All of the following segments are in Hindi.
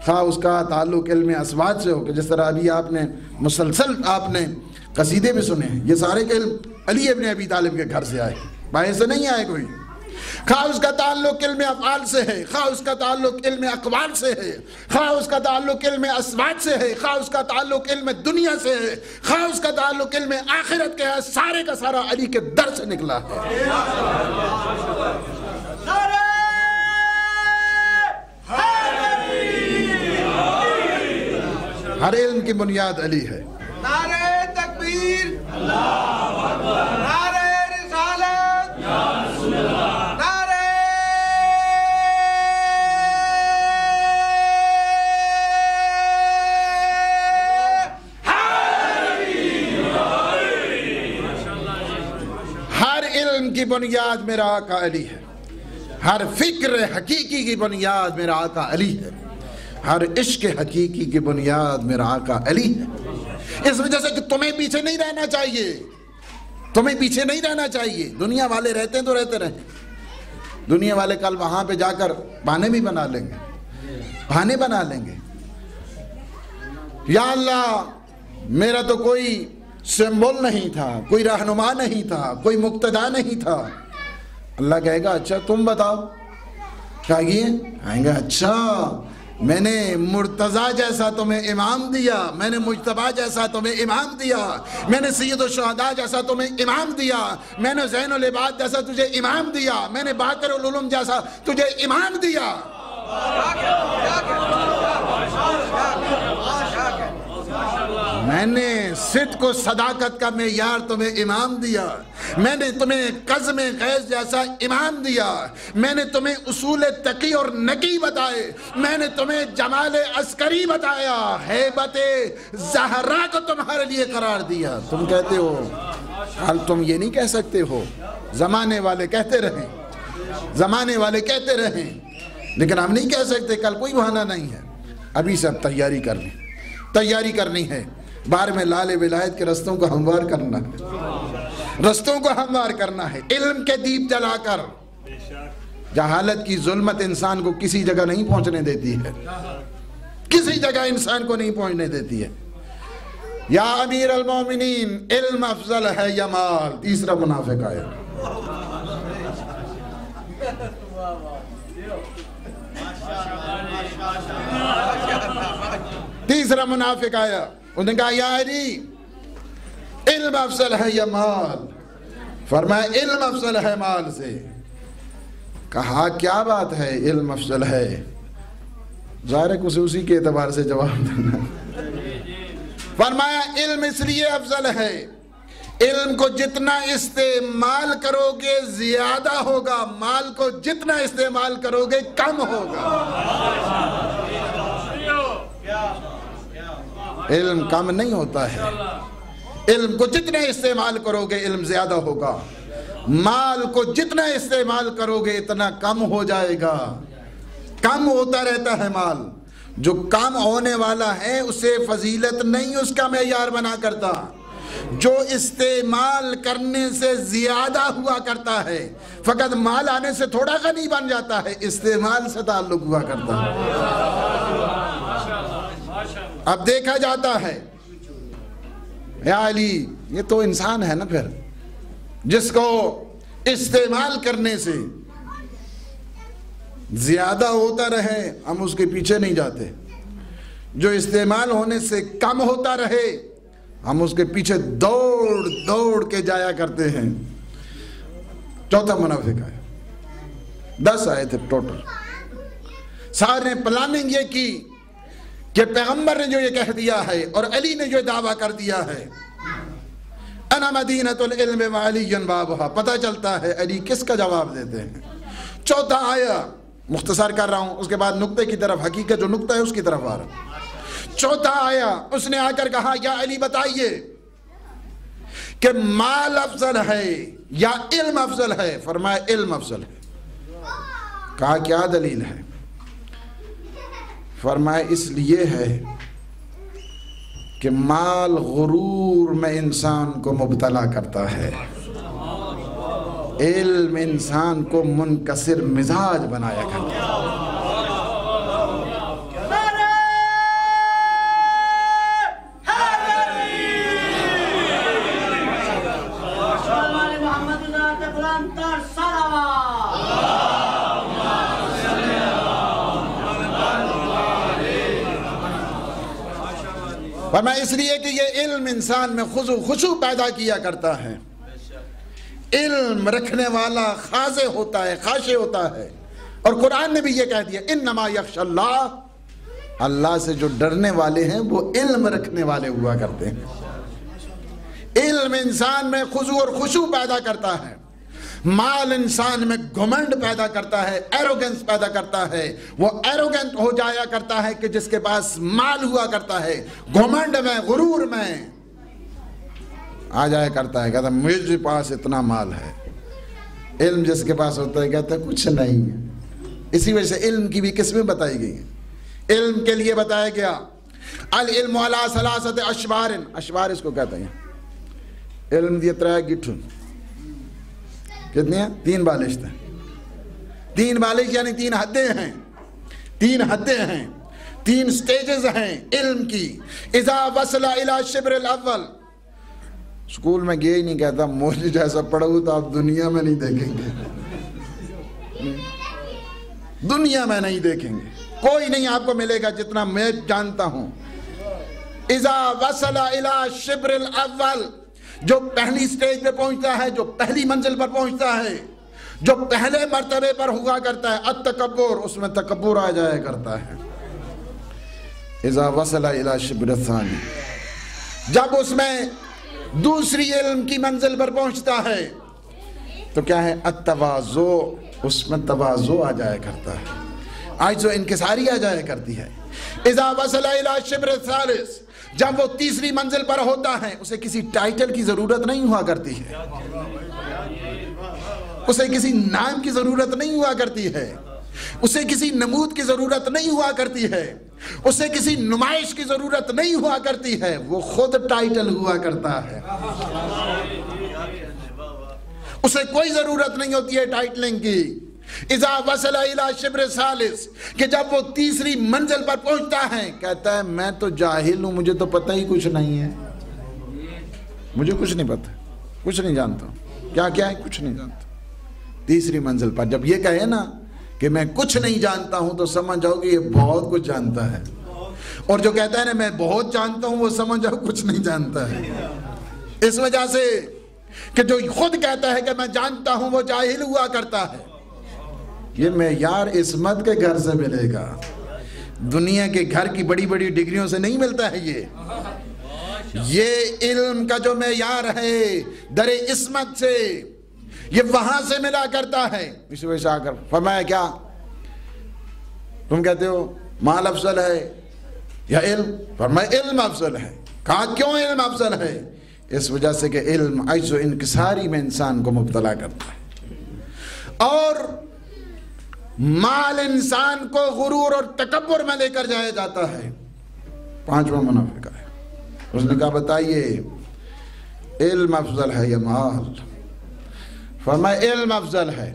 खा उसका ताल्लुक इल्म अस्वात से हो, कि जिस तरह अभी आपने मुसलसल आपने कसीदे भी सुने हैं, ये सारे के इल्म अली इब्न अबी तालिब के घर से आए, बाहर से नहीं आए कोई। खा उसका ताल्लुक इल्म अफ़आल से है, खा उसका ताल्लुक इल्म अक़वाल से है, खा उसका ताल्लुक इल्म अस्वात से है, खा उसका ताल्लुक इल्म दुनिया से है, खा उसका ताल्लुक इल्म आखिरत के है, सारे का सारा अली के दर से निकला है। हर इल्म की बुनियाद अली है। नारे तकबीर, नारे रिसालत, नारे हर इल्म की बुनियाद मेरा आका अली है, हर फिक्र हकीकी की बुनियाद मेरा आका अली है, हर इश्क हकीकी की बुनियाद मेरा आका अली है। इस वजह से कि तुम्हें पीछे नहीं रहना चाहिए, तुम्हें पीछे नहीं रहना चाहिए। दुनिया वाले रहते हैं तो रहते रहे, दुनिया वाले कल वहां पे जाकर बहाने भी बना लेंगे, बहाने बना लेंगे। या अल्लाह मेरा तो कोई सिंबल नहीं था, कोई रहनुमा नहीं था, कोई मुक्तदा नहीं था। अल्लाह कहेगा अच्छा तुम बताओ क्या किए? आएंगे अच्छा मैंने मुर्तज़ा जैसा तुम्हें इमाम दिया, मैंने मुज्तबा जैसा तुम्हें इमाम दिया, मैंने सैयदुल शुहदा जैसा तुम्हें इमाम दिया, मैंने ज़ैनुल इबाद जैसा तुझे इमाम दिया, मैंने बाक़िरुल उलूम जैसा तुझे इमाम दिया। मैंने सिद्क़ को सदाकत का मेयार तुम्हें इमाम दिया, मैंने तुम्हें कज़्म गैज़ जैसा इमाम दिया, मैंने तुम्हें उसूल तकी और नकी बताए, मैंने तुम्हें जमाल अस्करी बताया, हैबते ज़हरा को तुम्हारे लिए करार दिया। तुम कहते हो, हाल तुम ये नहीं कह सकते हो, ज़माने वाले कहते रहें, ज़माने वाले कहते रहें, लेकिन हम नहीं कह सकते। कल कोई बहाना नहीं है, अभी सब तैयारी करनी, तैयारी करनी है। बार में लाले विलायत के रस्तों को हमवार करना है, रस्तों को हमवार करना है, इल्म के दीप जलाकर। जहालत की जुल्मत इंसान को किसी जगह नहीं पहुंचने देती है, किसी जगह इंसान को नहीं पहुंचने देती है। या अमीर अल मोमिनीन इल्म अफजल है या माल। तीसरा मुनाफिक आया, तीसरा मुनाफिक आया, उसने कहा या अली इल्म अफजल है या माल? फरमाया इल्म अफजल है माल से। कहा क्या बात है इल्म अफजल है? ज़ाहिर कुछ उसी के एतबार से जवाब देना। फरमाया इल्म इसलिए अफजल है, इल्म को जितना इस्तेमाल करोगे ज्यादा होगा, माल को जितना इस्तेमाल करोगे कम होगा। इल्म कम नहीं होता है, इल्म को जितना इस्तेमाल करोगे इल्म ज्यादा होगा, माल को जितना इस्तेमाल करोगे इतना कम हो जाएगा। कम होता रहता है माल, जो कम होने वाला है उसे फजीलत नहीं उसका मेयार बना करता, जो इस्तेमाल करने से ज्यादा हुआ करता है। फकत माल आने से थोड़ा गनी बन जाता है, इस्तेमाल से ताल्लुक हुआ करता है। अब देखा जाता है या अली ये तो इंसान है ना, फिर जिसको इस्तेमाल करने से ज्यादा होता रहे हम उसके पीछे नहीं जाते, जो इस्तेमाल होने से कम होता रहे हम उसके पीछे दौड़ दौड़ के जाया करते हैं। चौथा मुनाफिक आया, 10 आए थे टोटल। सारे प्लानिंग ये की कि पैगंबर ने जो ये कह दिया है और अली ने जो दावा कर दिया है, अना मदीनतुल इल्म व अलीयुन बाबुहा, पता चलता है अली किसका जवाब देते हैं। चौथा आया, मुख्तसर कर रहा हूं, उसके बाद नुक्ते की तरफ, हकीकत जो नुक्ता है उसकी तरफ आ रहा। चौथा आया, उसने आकर कहा या अली बताइए कि माल अफजल है या इल्म अफजल है? फरमाया इल्म अफजल है। कहा क्या दलील है? फरमाया इसलिए है कि माल गुरूर में इंसान को मुब्तला करता है, इल्म इंसान को मुनकसिर मिजाज बनाया करता है। वरना इसलिए कि ये इल्म इंसान में खुशू पैदा किया करता है। इल्म रखने वाला खासे होता है, खाशे होता है। और कुरान ने भी ये कह दिया, इन्नमा यख्शल्लाह, अल्लाह से जो डरने वाले हैं वो इल्म रखने वाले हुआ करते हैं। इल्म इंसान में खुशू और खुशू पैदा करता है। माल इंसान में घमंड पैदा करता है, एरोगेंस पैदा करता है। वो एरोगेंट हो जाया करता है कि जिसके पास माल हुआ करता है, घमंड में, गुरूर में आ जाया करता है, कहता है मेरे पास इतना माल है। इल्म जिसके पास होता है कहता है कुछ नहीं है। इसी वजह से इल्म की भी किस्में बताई गई हैं। इल्म के लिए बताया गया अल इल्म अला सलासत अशबारिन, अशबार इसको कहते हैं। इल्म दिए त्रै गिठुन, कितनी है? 3 बालिश हैं। 3 बालिश यानी 3 हदें हैं, 3 हदें हैं, 3 स्टेजेस हैं इल्म की। इज़ा वसला इला शिब्रिल अव्वल, स्कूल में गए ही नहीं, कहता मौलवी जैसा पढ़ो तो आप दुनिया में नहीं देखेंगे, दुनिया में नहीं देखेंगे, कोई नहीं आपको मिलेगा जितना मैं जानता हूं। इज़ा वसला इला शिब्रिल अव्वल, जो पहली स्टेज पे पहुंचता है, जो पहली मंजिल पर पहुंचता है, जो पहले मर्तबे पर हुआ करता है, अत्तकब्बुर, उसमें तकब्बुर आ जाया करता है। इज़ा वसला इला शिब्रिल सानी, जब उसमें दूसरी इल्म की मंजिल पर पहुंचता है तो क्या है? अत्तवाज़ो, उसमें तवाज़ो आ जाया करता है, आज जो इनकिसारी आ जाया करती है। इज़ा वसला इला शिब्रिल सालिस, जब वो तीसरी मंजिल पर होता है, उसे किसी टाइटल की जरूरत नहीं हुआ करती है, उसे किसी नाम की जरूरत नहीं हुआ करती है, उसे किसी नमूद की जरूरत नहीं हुआ करती है, उसे किसी नुमाइश की जरूरत नहीं हुआ करती है, वो खुद टाइटल हुआ करता है। उसे कोई जरूरत नहीं होती है टाइटलिंग की। इज़ा वसला इला शिब्र सालिस, कि जब वो तीसरी मंजिल पर पहुंचता है, कहता है मैं तो जाहिल हूं, मुझे तो पता ही कुछ नहीं है, मुझे कुछ नहीं पता, कुछ नहीं जानता, क्या क्या है कुछ नहीं जानता। तीसरी मंजिल पर जब ये कहे ना कि मैं कुछ नहीं जानता हूं, तो समझ जाओ कि ये बहुत कुछ जानता है। और जो कहता है ना मैं बहुत जानता हूं, वो समझ जाओ कुछ नहीं जानता है। इस वजह से कि जो खुद कहता है कि मैं जानता हूं, वो जाहिल हुआ करता है। ये मेयार इस्मत के घर से मिलेगा, दुनिया के घर की बड़ी बड़ी डिग्रियों से नहीं मिलता है। ये इल्म का जो मेयार है दरे इस्मत से, ये वहां से मिला करता है। इस वजह से आकर फरमाया क्या तुम कहते हो माल अफजल है या इल्म? फरमाया इल्म अफजल है। कहा क्यों इल्म अफजल है? इस वजह से कि इल्म ऐसो इनकिसारी में इंसान को मुब्तला करता है, और माल इंसान को गुरूर और तकब्बुर में लेकर जाया जाता है। 5वां मुनाफिक है। उसने कहा बताइए इल्म अफजल है या माल? फरमाया इल्म अफजल है।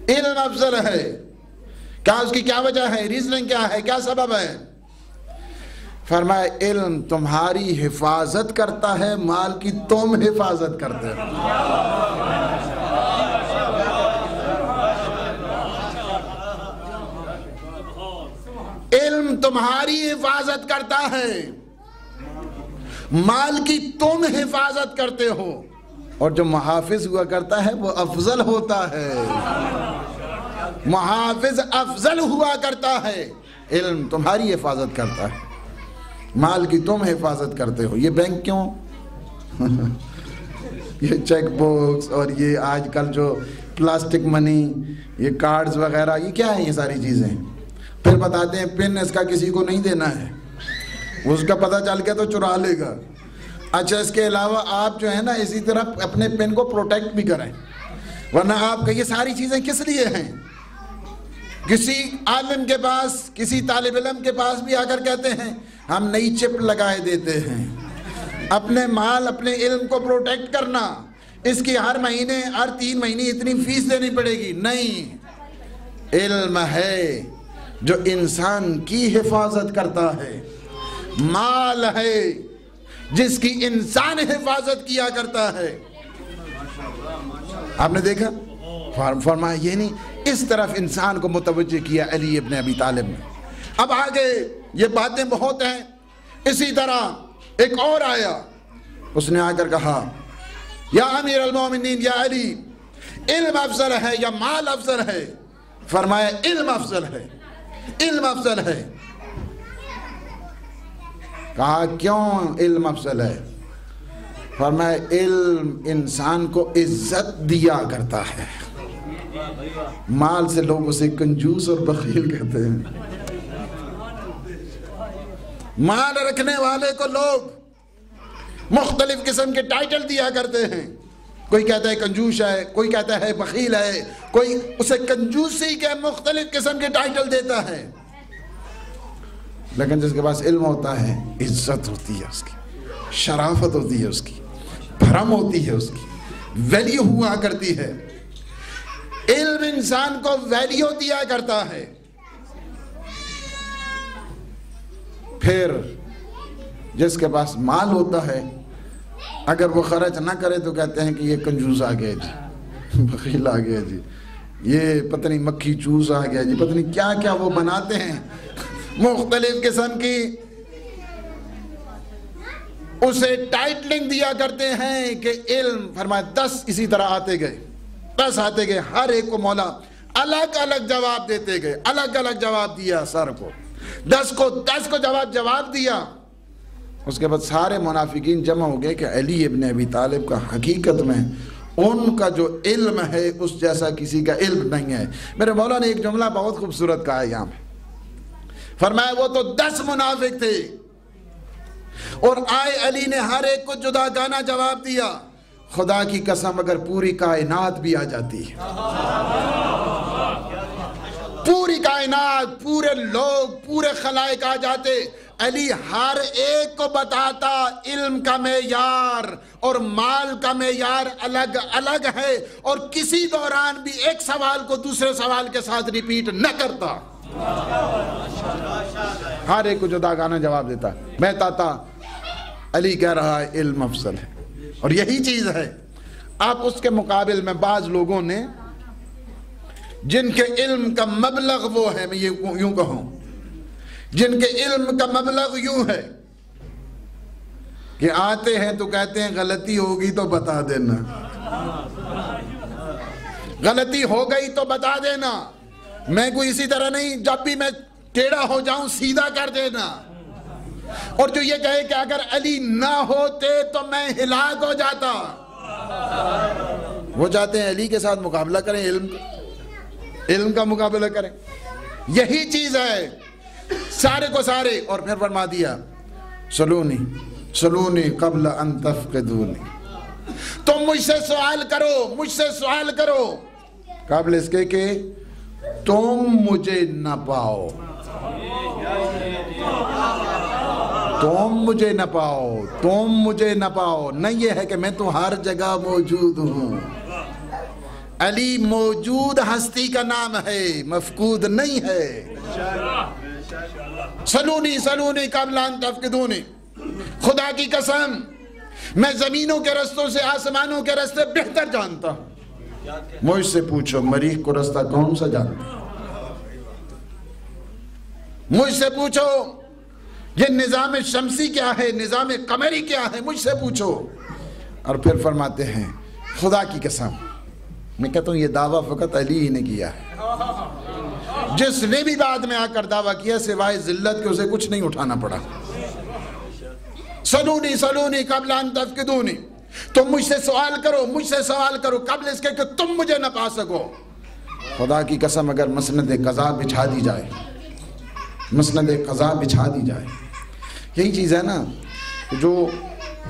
इल्म अफजल है। क्या उसकी क्या वजह है? रीजनिंग क्या है? क्या सबब है? फरमाया इल्म तुम्हारी हिफाजत करता है, माल की तुम हिफाजत करते हो। इल्म तुम्हारी हिफाजत करता है, माल की तुम हिफाजत करते हो, और जो मुहाफिज हुआ करता है वो अफजल होता है। मुहाफिज अफजल हुआ करता है। इल्म तुम्हारी हिफाजत करता है, माल की तुम हिफाजत करते हो। ये बैंक क्यों ये चेक बुक्स और ये आजकल जो प्लास्टिक मनी, ये कार्ड्स वगैरह, ये क्या है? ये सारी चीजें फिर बताते हैं पिन इसका किसी को नहीं देना है, उसका पता चल गया तो चुरा लेगा। अच्छा, इसके अलावा आप जो है ना इसी तरह अपने पिन को प्रोटेक्ट भी करें, वरना आप ये सारी चीजें किस लिए हैं? किसी आलिम के पास, किसी तालिब इल्म के पास भी आकर कहते हैं हम नई चिप लगाए देते हैं, अपने माल अपने इल्म को प्रोटेक्ट करना, इसकी हर महीने हर 3 महीने इतनी फीस देनी पड़ेगी। नहीं, इल्म है जो इंसान की हिफाजत करता है, माल है जिसकी इंसान हिफाजत किया करता है। आपने देखा फरमाया ये नहीं, इस तरफ इंसान को मुतवज्जे किया अली इब्न अबी तालिब ने। अब आगे ये बातें बहुत हैं, इसी तरह एक और आया, उसने आकर कहा या अमीर अल मोमिनीन या अली, इल्म अफजल है या माल अफजल है? फरमाया इल्म अफजल है, इल्म अफजल है। कहा क्यों इल्म अफजल है? फरमाया इल्म इंसान को इज्जत दिया करता है। माल से लोग उसे कंजूस और बखील कहते हैं। माल रखने वाले को लोग मुख्तलिफ किस्म के टाइटल दिया करते हैं। कोई कहता है कंजूस है, कोई कहता है बखील है, कोई उसे कंजूसी के मुख्तलिफ किस्म के टाइटल देता है। लेकिन जिसके पास इल्म होता है, इज्जत होती है उसकी, शराफत होती है उसकी, भरम होती है उसकी, वैल्यू हुआ करती है। इल्म इंसान को वैल्यू दिया करता है। फिर जिसके पास माल होता है, अगर वो खर्च ना करे तो कहते हैं कि ये कंजूस आ गया जी, बखील आ गया जी, ये पता नहीं मक्खी चूस आ गया जी, पता नहीं क्या क्या वो बनाते हैं मुख्तलिफ किस्म की, उसे टाइटलिंग दिया करते हैं कि इल्म। फरमाया 10 इसी तरह आते गए, 10 आते गए, हर एक को मौला अलग अलग जवाब देते गए, अलग अलग जवाब दिया सर को, 10 को जवाब दिया। उसके बाद सारे मुनाफिकीन जमा हो गए कि अली इब्न अबी तालिब का हकीकत में उनका जो इल्म है उस जैसा किसी का इल्म नहीं है। मेरे मौला ने एक जुमला बहुत खूबसूरत कहा है यहाँ पे। फरमाया वो तो 10 मुनाफिक थे और आए अली ने हर एक को जुदागाना जवाब दिया। खुदा की कसम अगर पूरी कायनात भी आ जाती है, पूरी कायनात, पूरे लोग, पूरे खलाइक आ जाते, अली हर एक को बताता इल्म का मेयार और माल का मेयार अलग अलग है, और किसी दौरान भी एक सवाल को दूसरे सवाल के साथ रिपीट न करता, हर एक को जुदागाना जवाब देता। मैं ताता अली कह रहा है इल्म अफजल है, और यही चीज है। आप उसके मुकाबिल में बाज लोगों ने जिनके इल्म का मबलग वो है, मैं ये यूं कहूं, जिनके इल्म का मबलग यूं है कि आते हैं तो कहते हैं गलती होगी तो बता देना, गलती हो गई तो बता देना, मैं कोई इसी तरह नहीं, जब भी मैं टेढ़ा हो जाऊं सीधा कर देना। और जो ये कहे कि अगर अली ना होते तो मैं हिलाक हो जाता, वो चाहते हैं अली के साथ मुकाबला करें, इल्म का मुकाबला करें। यही चीज है सारे को सारे। और फिर फरमा दिया सलूनी सलूनी कब्ल अन तफ़क़िदूनी, तुम मुझसे सवाल करो, मुझसे सवाल करो काबिल इसके कि तुम मुझे न पाओ, तुम मुझे न पाओ, तुम मुझे न पाओ। नहीं ये है कि मैं तो हर जगह मौजूद हूं। अली मौजूद हस्ती का नाम है, मफकूद नहीं है। सलूनी सलूनी कब्ल अन तफ़क़िदूनी, खुदा की कसम मैं जमीनों के रस्तों से आसमानों के रास्ते बेहतर जानता हूं। मुझसे पूछो मरीख को रास्ता कौन सा जानता, मुझसे पूछो ये निज़ाम शमसी क्या है, निज़ाम कमरी क्या है, मुझसे पूछो। और फिर फरमाते हैं खुदा की कसम, मैं कहता हूं ये दावा फकत अली ही ने किया है। जिसने भी बाद में आकर दावा किया सिवाय जिल्लत के उसे कुछ नहीं उठाना पड़ा। सलूनी सलूनी कब्ल अन तफ़क़िदूनी, तुम मुझसे सवाल करो, मुझसे सवाल करो कब्ल इसके कि तुम मुझे न पा सको। खुदा की कसम अगर मसनद क़ज़ा बिछा दी जाए, मसनद क़ज़ा बिछा दी जाए, यही चीज़ है ना जो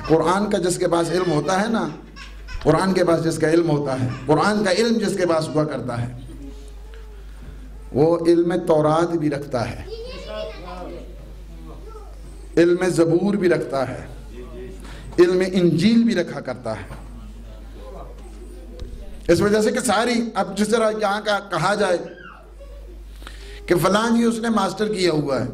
कुरान का जिसके पास इल्म होता है ना, कुरान के पास जिसका इल्म होता है, कुरान का इल्म जिसके पास हुआ करता है, वो इल्म तौरात भी रखता है, इल्म ज़बूर भी रखता है, इल्म इंजील भी रखा करता है। इस वजह से कि सारी, अब जिस तरह यहाँ का कहा जाए कि फलां जी उसने मास्टर किया हुआ है,